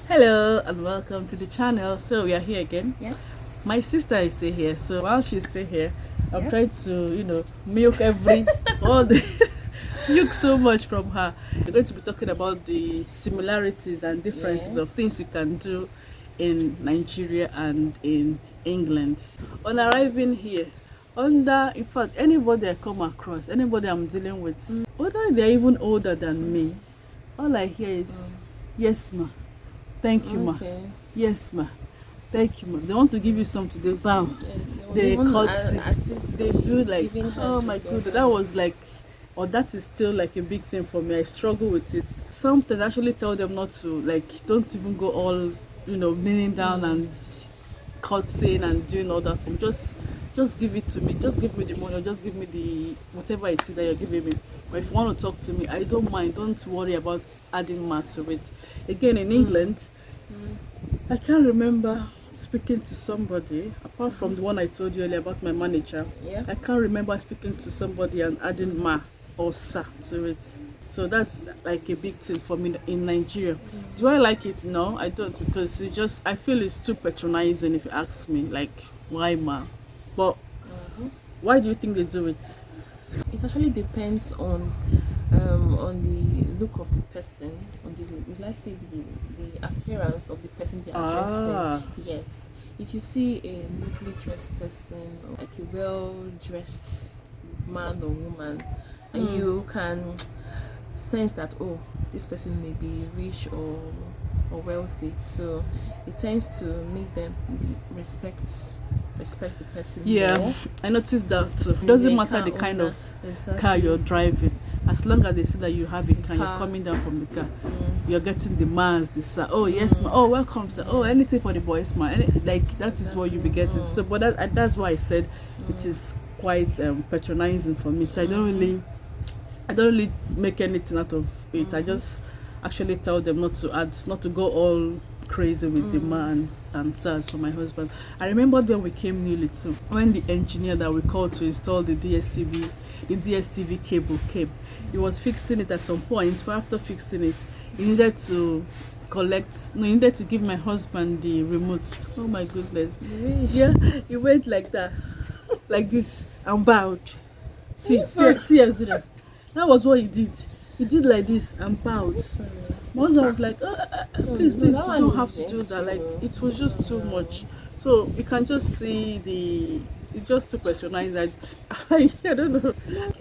Hello and welcome to the channel. So we are here again. Yes. My sister is still here, so while she's still here, I'm Yep. trying to, milk all the milk so much from her. We're going to be talking about the similarities and differences of Yes. things you can do in Nigeria and in England. On arriving here, in fact, anybody I come across, anybody I'm dealing with, whether they're even older than me, all I hear is, yes ma, thank you ma, Okay. yes ma, thank you ma. They want to give you something, they bow, they even cut, assist they the do like, giving hand oh to my the god, other. that was like, or that is still like a big thing for me. I struggle with it. Sometimes I actually tell them not to, like, don't even go all, kneeling down and cutting and doing all that for me. Just give it to me. Just give me the money, or just give me the whatever it is that you're giving me. But if you want to talk to me, I don't mind. Don't worry about adding more to it. Again, in England, I can't remember speaking to somebody apart from the one I told you earlier about my manager. Yeah. I can't remember speaking to somebody and adding ma or sa to it. So that's like a big thing for me in Nigeria. Do I like it? No, I don't, because I feel it's too patronizing if you ask me. Like, why ma? But why do you think they do it? It actually depends on the look of the person, on the let's say the appearance of the person they are Ah. addressing. Yes. If you see a neatly dressed person, or like a well dressed man or woman, and you can sense that, oh, this person may be rich or wealthy, so it tends to make them respect the person Yeah, more. I noticed that too. It doesn't The matter car the kind owner, of exactly. car you're driving, as long as they see that you have a car, you're Car. coming down from the car, you're getting the mas, the sir. Oh yes ma, oh welcome sir, oh anything for the boys ma. Like that is what you be getting. So but that's why I said it is quite patronizing for me. So I don't really make anything out of it. I just actually tell them not to go all crazy with the man and SARS for my husband. I remember when we came newly too, when the engineer that we called to install the DSTV cable came. He was fixing it at some point, but after fixing it, he needed to he needed to give my husband the remote. Oh my goodness. Yeah, he went like that, like this, and bowed. See, Azira. That was what he did. He did like this and bowed. My husband was like, please, you don't have to do that. Like, it was just too much. So you can just see it's just too patronizing that I don't know.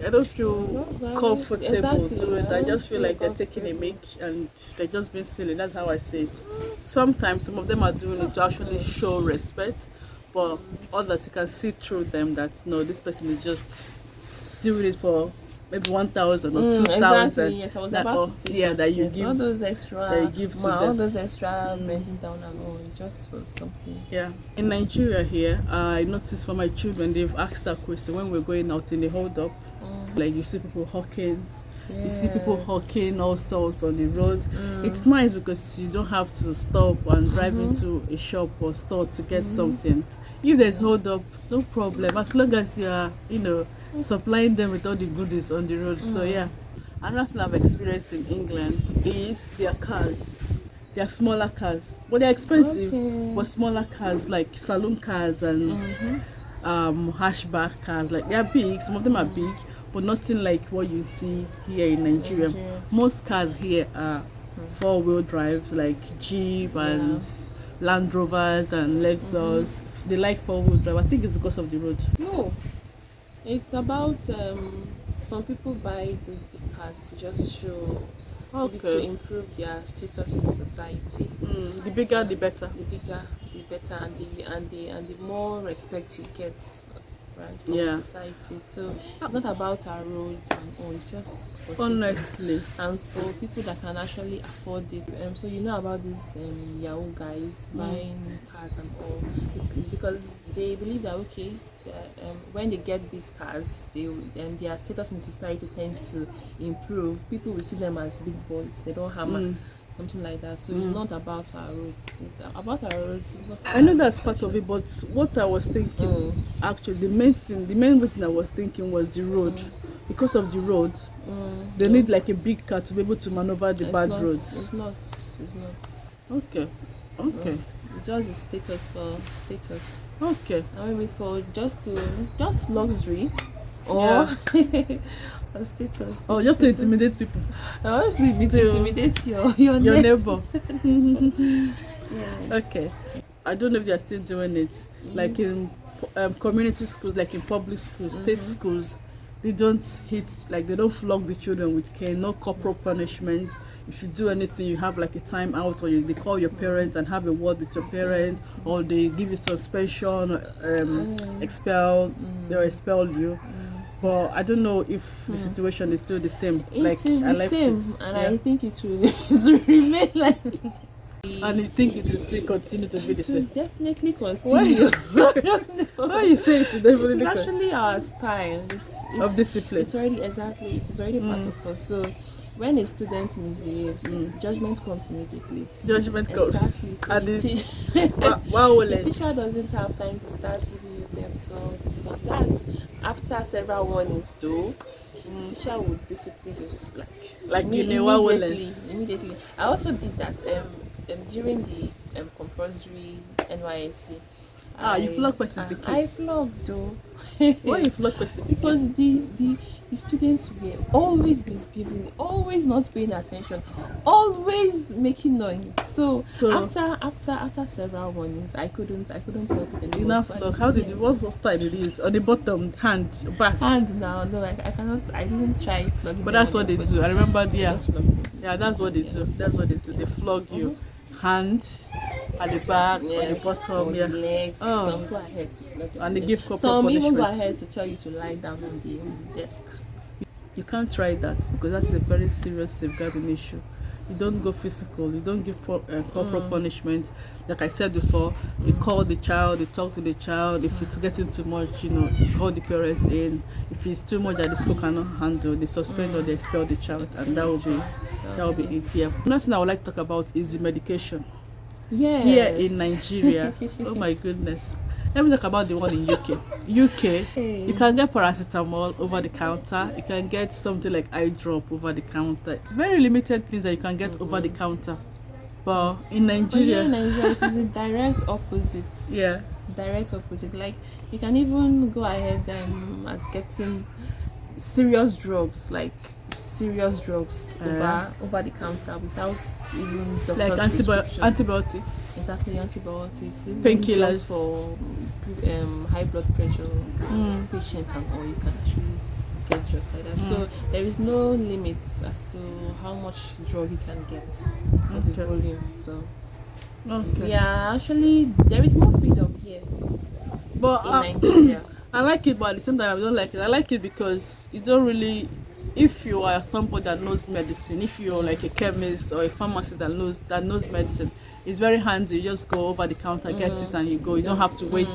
I don't feel comfortable Exactly. doing it. I just feel like they're taking a mic and they're just being silly. That's how I see it. Sometimes some of them are doing it to actually show respect, but others you can see through them that no, this person is just doing it for maybe 1,000 or 2,000. Exactly. Yes, I was about to say yeah, that you yes, give all those extra, that you give to all them. those extra bending down and all, it's just for something. Yeah. In Nigeria here, I noticed for my children, they've asked that question when we're going out in the hold up. Like you see people hawking, you see people hawking all sorts on the road. It's nice because you don't have to stop and drive into a shop or store to get something. If there's hold up, no problem. As long as you are, supplying them with all the goodies on the road. So yeah. Another thing I've experienced in England is their cars. They are smaller cars, but they're expensive. Okay. But smaller cars like saloon cars and hatchback cars, like they are big. Some of them are big, but nothing like what you see here in Nigeria. Most cars here are four-wheel drives, like Jeep and Land Rovers and Lexus. They like four-wheel drive. I think it's because of the road. No, it's about some people buy those big cars to just show, maybe to improve their status in society. The bigger, the better. The bigger, the better, and the more respect you get, right, from Yeah. society. So it's not about our roads and all. It's just for status. Honestly. And for people that can actually afford it. So you know about these Yahoo guys buying cars and all, because they believe that okay, when they get these cars, their status in society tends to improve. People will see them as big boys. They don't hammer. Something like that. So it's not about our roots. It's about our roots. It's not. I know that's part of it, but what I was thinking, actually, the main reason I was thinking was the road. Because of the road, they need like a big car to be able to maneuver the bad roads. It's not. Okay. Okay. It's just a status for status. Okay. And maybe for just luxury or Yeah. or status. Oh, just to intimidate people. I want to intimidate your Your next. neighbor. Yes. Okay. I don't know if they're still doing it. Like in community schools, like in public schools, state schools, they don't hit, like they don't flog the children with cane, no corporal punishment. If you do anything, you have like a time out, or they call your parents and have a word with your parents, or they give you suspension, expel, they'll expel you. But I don't know if the situation is still the same. It like is I the left same, it. and Yeah. I think it will, it will remain like it. And you think it will still continue to be the It will same? definitely Why continue. Why you say it will definitely It's continue? actually our style. Of discipline. It's already exactly. It is already part of us. So when a student misbehaves, judgment comes immediately. Judgment comes. Exactly. So And the, it's the teacher doesn't have time to start giving you pep talk and stuff. That's after several warnings, though. The teacher would discipline you like immediately. Immediately. I also did that during the compulsory NYSC. you flog person pikin. I flogged though. Why you flog person pikin? Because the students were always misbehaving, always not paying attention, always making noise. So after several warnings, I couldn't help it anymore. Enough So I flog. How did you? What style it is? On the bottom, hand, back. hand now? No, I cannot. I didn't try flogging. But them that's on what they their do. I remember there. just flog them. Yeah, that's what they do. That's what they do. They flog you, hand, at the back, on the Yes, bottom, on yeah. the legs. Oh. Some go ahead to flog them. And they give corporal Some even go punishment. ahead to tell you to lie down on the desk. You can't try that because that's a very serious safeguarding issue. You don't go physical. You don't give corporal punishment. Like I said before, you call the child, you talk to the child. If it's getting too much, you call the parents in. If it's too much that the school cannot handle, they suspend or they expel the child, and that will be it. Yeah. Another thing I would like to talk about is the medication. Yes. Here in Nigeria, oh my goodness. Let me talk about the one in UK. UK, you can get paracetamol over the counter. You can get something like eye drop over the counter. Very limited things that you can get over the counter. But in But here in Nigeria, Nigeria, it's a direct opposite. yeah, Direct opposite. Like you can even go ahead as getting serious drugs, over the counter without even doctor's like prescription. antibiotics, Exactly, antibiotics, even painkillers. drugs for high blood pressure patients and all. You can actually get drugs like that. So there is no limit as to how much drug you can get for the volume. So Okay. yeah, actually there is more freedom here But in Nigeria. I like it, but at the same time I don't like it. I like it because you don't really, if you are somebody that knows medicine, if you're like a chemist or a pharmacist that knows medicine, it's very handy. You just go over the counter, get it, and you go. You don't have to wait,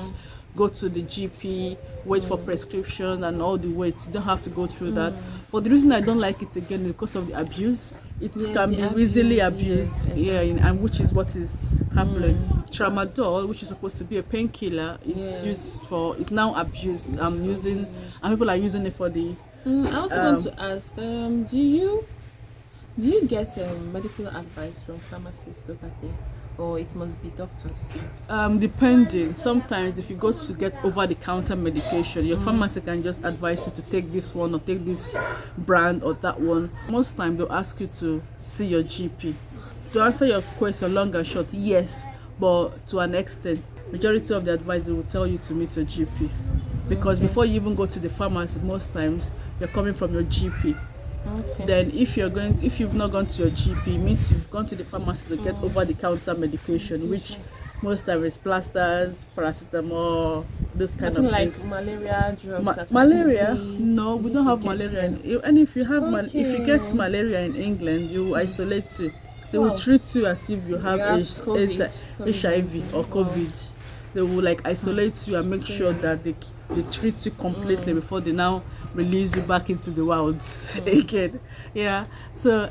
go to the GP, wait for prescription and all the wait. You don't have to go through that. But the reason I don't like it again is because of the abuse. It Yes, can the be abuse, easily yes, abused, exactly. and which is what is happening. Tramadol, which is supposed to be a painkiller, is is now abused. And people are using it for the. I also want to ask, do you get medical advice from pharmacists over there, or it must be doctors? Depending. Sometimes if you go to get over-the-counter medication, your pharmacy can just advise you to take this one or take this brand or that one. Most times they'll ask you to see your GP. To answer your question, long and short, yes, but to an extent. Majority of the advice they will tell you to meet your GP, because before you even go to the pharmacy, most times you're coming from your GP. Okay. Then if you've not gone to your GP, it means you've gone to the pharmacy to get over-the-counter medication, which most times is plasters, paracetamol, this kind Nothing of like things. malaria drugs. that are Malaria? easy- No, we easy don't to have get malaria. here. And if you have if you Okay. get malaria in England, you isolate you. They will Wow. treat you as if you have COVID, HIV or Wow. COVID. They will like isolate you and make sure that they treat you completely before they now release you back into the wilds again. Yeah. So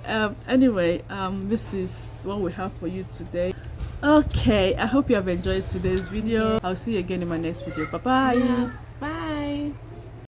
anyway, this is what we have for you today. Okay, I hope you have enjoyed today's video. I'll see you again in my next video. Bye bye. Yeah. Bye.